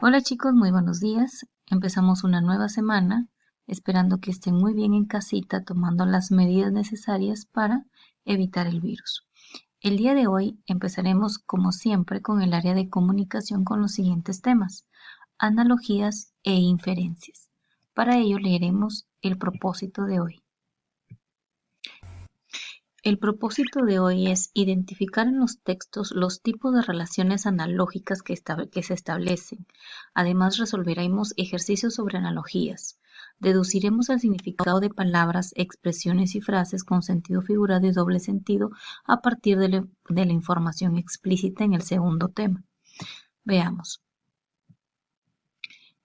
Hola chicos, muy buenos días. Empezamos una nueva semana, esperando que estén muy bien en casita, tomando las medidas necesarias para evitar el virus. El día de hoy empezaremos, como siempre, con el área de comunicación con los siguientes temas: analogías e inferencias. Para ello leeremos el propósito de hoy. El propósito de hoy es identificar en los textos los tipos de relaciones analógicas que se establecen. Además, resolveremos ejercicios sobre analogías. Deduciremos el significado de palabras, expresiones y frases con sentido figurado y doble sentido a partir de la información explícita en el segundo tema. Veamos.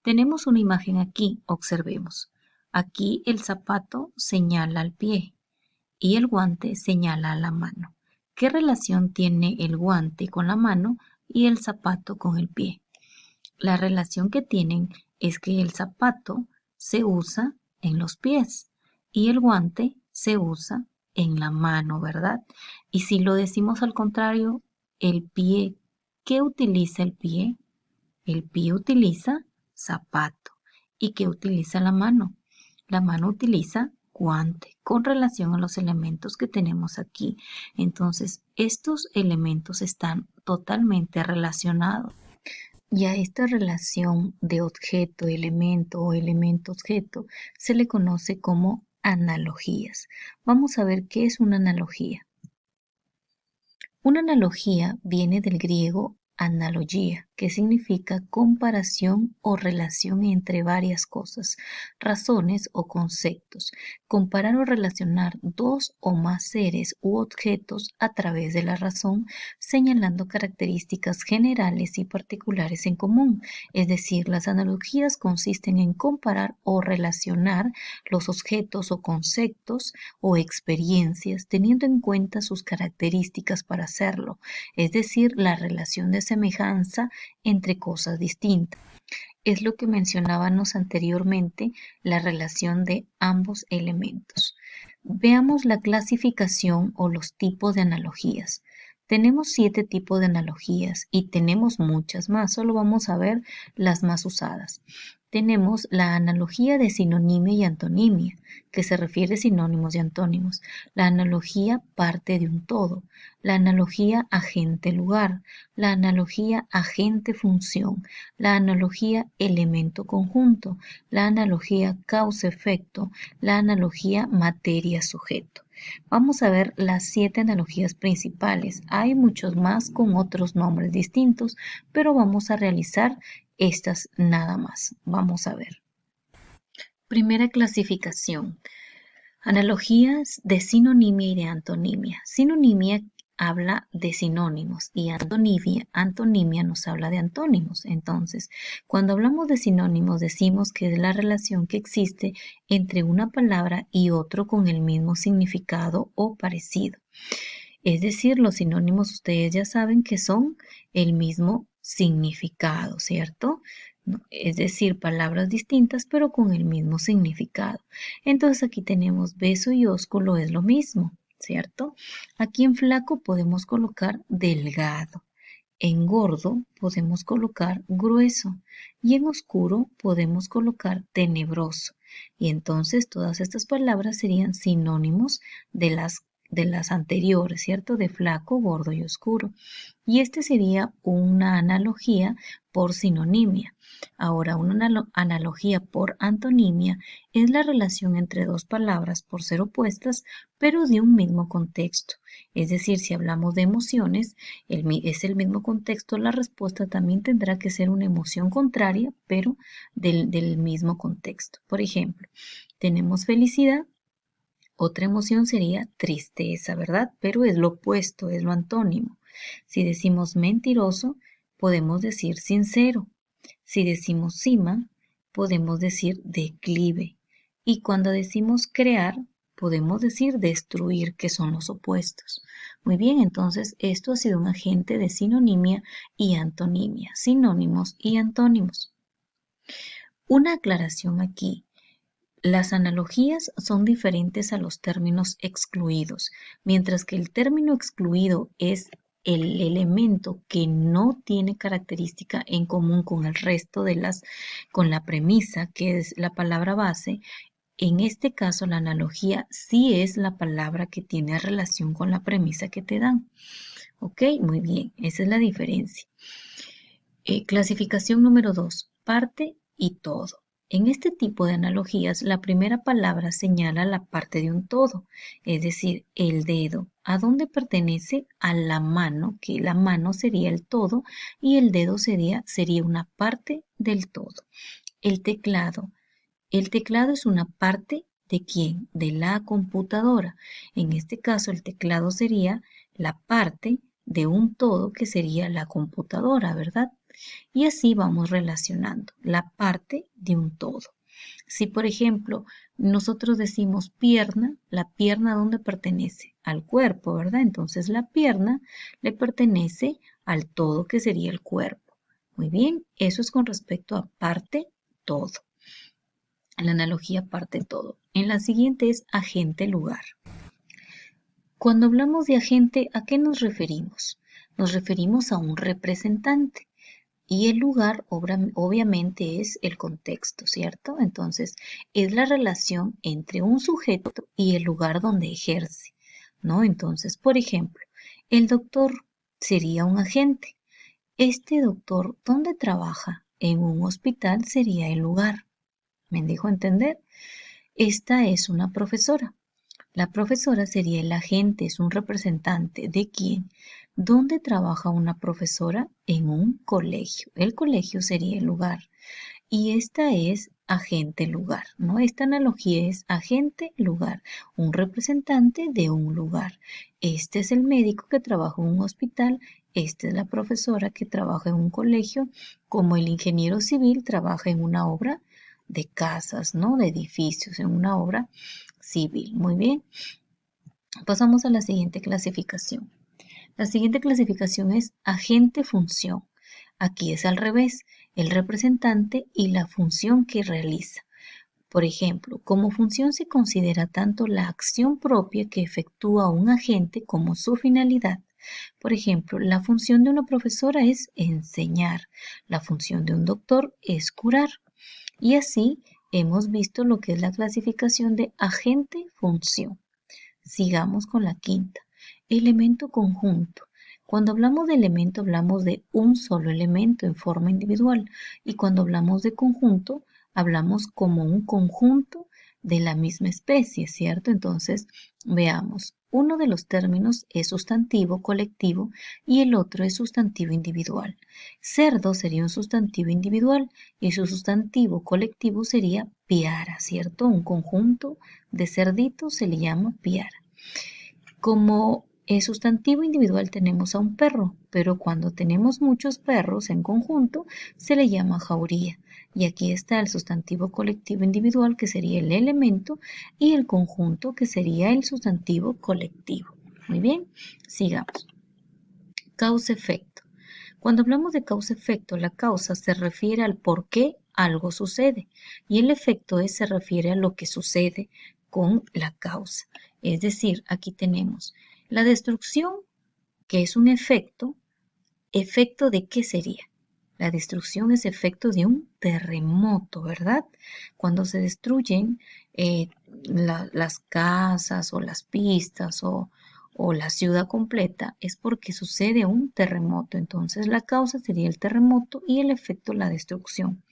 Tenemos una imagen aquí, observemos. Aquí el zapato señala al pie y el guante señala a la mano. ¿Qué relación tiene el guante con la mano y el zapato con el pie? La relación que tienen es que el zapato se usa en los pies y el guante se usa en la mano, ¿verdad? Y si lo decimos al contrario, el pie, ¿qué utiliza el pie? El pie utiliza zapato. ¿Y qué utiliza la mano? La mano utiliza guante con relación a los elementos que tenemos aquí. Entonces, estos elementos están totalmente relacionados. Y a esta relación de objeto-elemento o elemento-objeto se le conoce como analogías. Vamos a ver qué es una analogía. Una analogía viene del griego analogía, que significa comparación o relación entre varias cosas, razones o conceptos. Comparar o relacionar dos o más seres u objetos a través de la razón, señalando características generales y particulares en común. Es decir, las analogías consisten en comparar o relacionar los objetos o conceptos o experiencias teniendo en cuenta sus características para hacerlo, es decir, la relación de semejanza entre cosas distintas. Es lo que mencionábamos anteriormente, la relación de ambos elementos. Veamos la clasificación o los tipos de analogías. Tenemos 7 tipos de analogías y tenemos muchas más, solo vamos a ver las más usadas. Tenemos la analogía de sinonimia y antonimia, que se refiere a sinónimos y antónimos. La analogía parte de un todo. La analogía agente-lugar. La analogía agente-función. La analogía elemento-conjunto. La analogía causa-efecto. La analogía materia-sujeto. Vamos a ver las 7 analogías principales. Hay muchos más con otros nombres distintos, pero vamos a realizar estas nada más. Vamos a ver. Primera clasificación. Analogías de sinonimia y de antonimia. Sinonimia habla de sinónimos y antonimia nos habla de antónimos. Entonces, cuando hablamos de sinónimos decimos que es la relación que existe entre una palabra y otro con el mismo significado o parecido. Es decir, los sinónimos ustedes ya saben que son el mismo significado, ¿cierto? Es decir, palabras distintas pero con el mismo significado. Entonces aquí tenemos beso y ósculo es lo mismo, ¿cierto? Aquí en flaco podemos colocar delgado. En gordo podemos colocar grueso y en oscuro podemos colocar tenebroso. Y entonces todas estas palabras serían sinónimos de las anteriores, ¿cierto? De flaco, gordo y oscuro. Y este sería una analogía por sinonimia. Ahora, una analogía por antonimia es la relación entre dos palabras por ser opuestas, pero de un mismo contexto. Es decir, si hablamos de emociones, es el mismo contexto, la respuesta también tendrá que ser una emoción contraria, pero del mismo contexto. Por ejemplo, tenemos felicidad. Otra emoción sería tristeza, ¿verdad? Pero es lo opuesto, es lo antónimo. Si decimos mentiroso, podemos decir sincero. Si decimos cima, podemos decir declive. Y cuando decimos crear, podemos decir destruir, que son los opuestos. Muy bien, entonces esto ha sido un agente de sinonimia y antonimia, sinónimos y antónimos. Una aclaración aquí. Las analogías son diferentes a los términos excluidos. Mientras que el término excluido es el elemento que no tiene característica en común con el resto con la premisa, que es la palabra base, en este caso la analogía sí es la palabra que tiene relación con la premisa que te dan. ¿Ok? Muy bien, esa es la diferencia. Clasificación número 2, parte y todo. En este tipo de analogías, la primera palabra señala la parte de un todo, es decir, el dedo. ¿A dónde pertenece? A la mano, que la mano sería el todo y el dedo sería una parte del todo. El teclado. El teclado es una parte de quién? De la computadora. En este caso, el teclado sería la parte de un todo que sería la computadora, ¿verdad? Y así vamos relacionando la parte de un todo. Si, por ejemplo, nosotros decimos pierna, la pierna ¿a dónde pertenece? Al cuerpo, ¿verdad? Entonces la pierna le pertenece al todo que sería el cuerpo. Muy bien, eso es con respecto a parte, todo. La analogía parte todo. En la siguiente es agente, lugar. Cuando hablamos de agente, ¿a qué nos referimos? Nos referimos a un representante. Y el lugar obviamente es el contexto, ¿cierto? Entonces, es la relación entre un sujeto y el lugar donde ejerce, ¿no? Entonces, por ejemplo, el doctor sería un agente. Este doctor, ¿dónde trabaja? En un hospital sería el lugar. ¿Me dejo entender? Esta es una profesora. La profesora sería el agente, es un representante de quién. ¿Dónde trabaja una profesora? En un colegio. El colegio sería el lugar. Y esta es agente lugar, ¿no? Esta analogía es agente lugar, un representante de un lugar. Este es el médico que trabaja en un hospital, esta es la profesora que trabaja en un colegio, como el ingeniero civil trabaja en una obra de casas, ¿no? De edificios, en una obra civil. Muy bien. Pasamos a la siguiente clasificación. La siguiente clasificación es agente-función. Aquí es al revés, el representante y la función que realiza. Por ejemplo, como función se considera tanto la acción propia que efectúa un agente como su finalidad. Por ejemplo, la función de una profesora es enseñar, la función de un doctor es curar. Y así hemos visto lo que es la clasificación de agente-función. Sigamos con la quinta. Elemento conjunto. Cuando hablamos de elemento hablamos de un solo elemento en forma individual y cuando hablamos de conjunto hablamos como un conjunto de la misma especie, ¿cierto? Entonces, veamos. Uno de los términos es sustantivo colectivo y el otro es sustantivo individual. Cerdo sería un sustantivo individual y su sustantivo colectivo sería piara, ¿cierto? Un conjunto de cerditos se le llama piara. Como sustantivo individual tenemos a un perro, pero cuando tenemos muchos perros en conjunto se le llama jauría. Y aquí está el sustantivo colectivo individual que sería el elemento y el conjunto que sería el sustantivo colectivo. Muy bien, sigamos. Causa-efecto. Cuando hablamos de causa-efecto, la causa se refiere al por qué algo sucede y el efecto se refiere a lo que sucede con la causa. Es decir, aquí tenemos la destrucción, que es un efecto. ¿Efecto de qué sería? La destrucción es efecto de un terremoto, ¿verdad? Cuando se destruyen las casas o las pistas o la ciudad completa es porque sucede un terremoto. Entonces la causa sería el terremoto y el efecto la destrucción.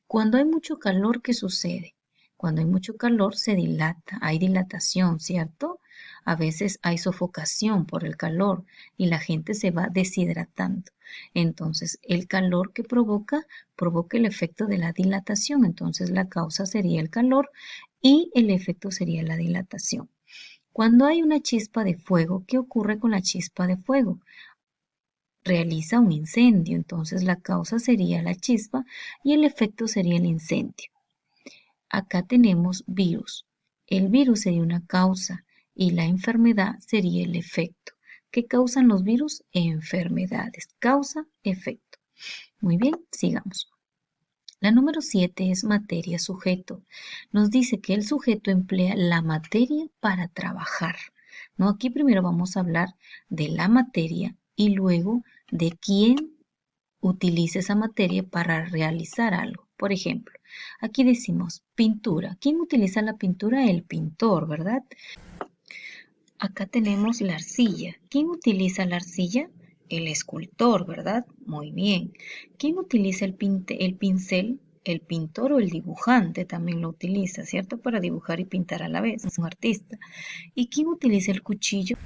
Cuando hay mucho calor, ¿qué sucede? Cuando hay mucho calor se dilata, hay dilatación, ¿cierto? A veces hay sofocación por el calor y la gente se va deshidratando. Entonces, el calor que provoca el efecto de la dilatación. Entonces, la causa sería el calor y el efecto sería la dilatación. Cuando hay una chispa de fuego, ¿qué ocurre con la chispa de fuego? Realiza un incendio, entonces la causa sería la chispa y el efecto sería el incendio. Acá tenemos virus. El virus sería una causa y la enfermedad sería el efecto. ¿Qué causan los virus? Enfermedades. Causa, efecto. Muy bien, sigamos. La número 7 es materia sujeto. Nos dice que el sujeto emplea la materia para trabajar. ¿No? Aquí primero vamos a hablar de la materia y luego de quién utiliza esa materia para realizar algo. Por ejemplo, aquí decimos pintura. ¿Quién utiliza la pintura? El pintor, ¿verdad? Acá tenemos la arcilla. ¿Quién utiliza la arcilla? El escultor, ¿verdad? Muy bien. ¿Quién utiliza el pincel? El pintor o el dibujante también lo utiliza, ¿cierto? Para dibujar y pintar a la vez, es un artista. ¿Y quién utiliza el cuchillo?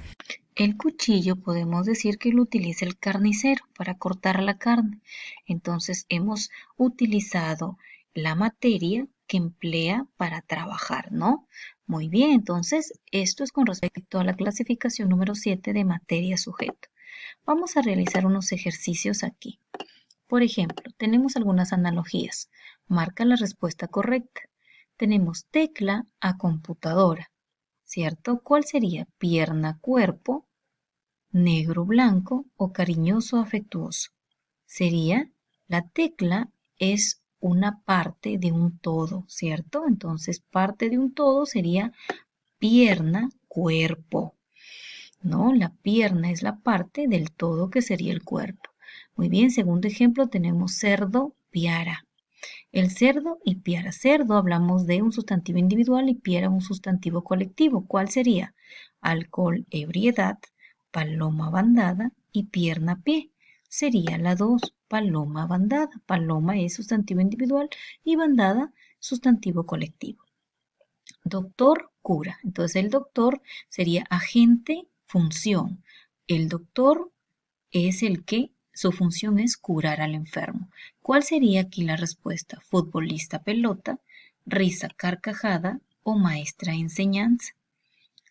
El cuchillo podemos decir que lo utiliza el carnicero para cortar la carne. Entonces hemos utilizado la materia que emplea para trabajar, ¿no? Muy bien, entonces esto es con respecto a la clasificación número 7 de materia sujeto. Vamos a realizar unos ejercicios aquí. Por ejemplo, tenemos algunas analogías. Marca la respuesta correcta. Tenemos tecla a computadora, ¿cierto? ¿Cuál sería? Pierna, cuerpo, negro, blanco o cariñoso, afectuoso. Sería, la tecla es una parte de un todo, ¿cierto? Entonces, parte de un todo sería pierna, cuerpo, ¿no? La pierna es la parte del todo que sería el cuerpo. Muy bien, segundo ejemplo tenemos cerdo, piara. El cerdo y piara. Cerdo hablamos de un sustantivo individual y piara un sustantivo colectivo. ¿Cuál sería? Alcohol, ebriedad, paloma bandada y pierna pie. Sería la 2, paloma bandada. Paloma es sustantivo individual y bandada sustantivo colectivo. Doctor, cura. Entonces el doctor sería agente, función. El doctor es el que su función es curar al enfermo. ¿Cuál sería aquí la respuesta? Futbolista pelota, risa carcajada o maestra enseñanza.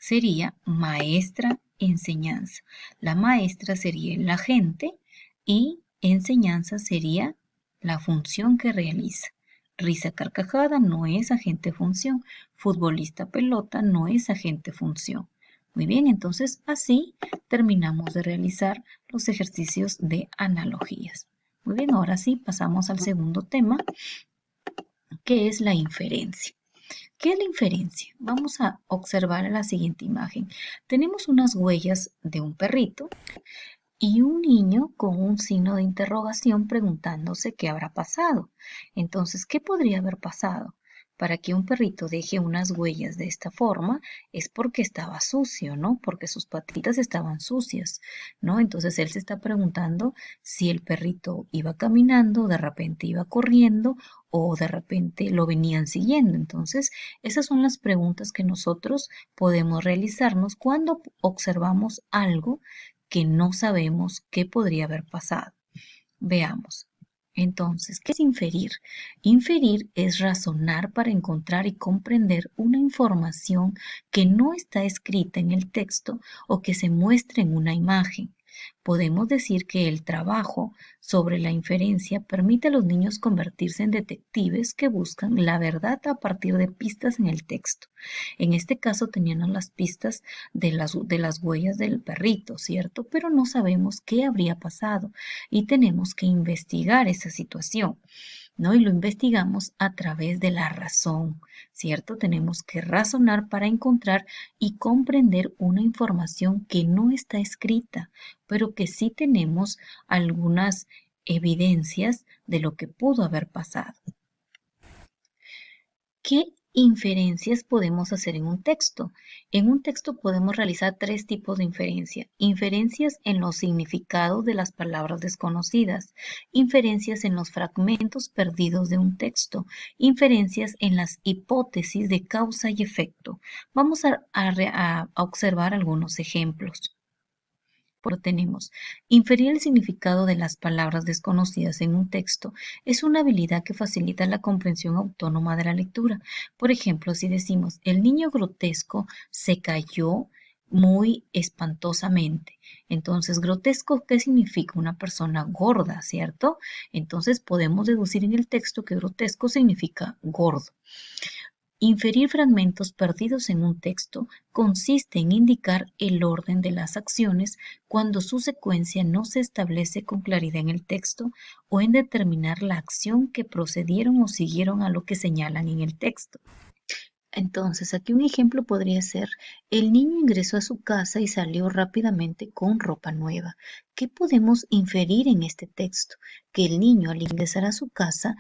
Sería maestra enseñanza. La maestra sería el agente y enseñanza sería la función que realiza. Risa carcajada no es agente función. Futbolista pelota no es agente función. Muy bien, entonces así terminamos de realizar los ejercicios de analogías. Muy bien, ahora sí pasamos al segundo tema, que es la inferencia. ¿Qué es la inferencia? Vamos a observar la siguiente imagen. Tenemos unas huellas de un perrito y un niño con un signo de interrogación preguntándose qué habrá pasado. Entonces, ¿qué podría haber pasado? Para que un perrito deje unas huellas de esta forma es porque estaba sucio, ¿no? Porque sus patitas estaban sucias, ¿no? Entonces él se está preguntando si el perrito iba caminando, de repente iba corriendo o de repente lo venían siguiendo. Entonces, esas son las preguntas que nosotros podemos realizarnos cuando observamos algo que no sabemos qué podría haber pasado. Veamos. Entonces, ¿qué es inferir? Inferir es razonar para encontrar y comprender una información que no está escrita en el texto o que se muestra en una imagen. Podemos decir que el trabajo sobre la inferencia permite a los niños convertirse en detectives que buscan la verdad a partir de pistas en el texto. En este caso tenían las pistas de las huellas del perrito, ¿cierto? Pero no sabemos qué habría pasado y tenemos que investigar esa situación, ¿no? Y lo investigamos a través de la razón, ¿cierto? Tenemos que razonar para encontrar y comprender una información que no está escrita, pero que sí tenemos algunas evidencias de lo que pudo haber pasado. ¿Qué inferencias podemos hacer en un texto? En un texto podemos realizar tres tipos de inferencia. Inferencias en los significados de las palabras desconocidas, inferencias en los fragmentos perdidos de un texto, inferencias en las hipótesis de causa y efecto. Vamos a observar algunos ejemplos. Tenemos, inferir el significado de las palabras desconocidas en un texto es una habilidad que facilita la comprensión autónoma de la lectura. Por ejemplo, si decimos, el niño grotesco se cayó muy espantosamente. Entonces, grotesco, ¿qué significa? Una persona gorda, ¿cierto? Entonces, podemos deducir en el texto que grotesco significa gordo. Inferir fragmentos perdidos en un texto consiste en indicar el orden de las acciones cuando su secuencia no se establece con claridad en el texto o en determinar la acción que procedieron o siguieron a lo que señalan en el texto. Entonces, aquí un ejemplo podría ser, el niño ingresó a su casa y salió rápidamente con ropa nueva. ¿Qué podemos inferir en este texto? Que el niño al ingresar a su casa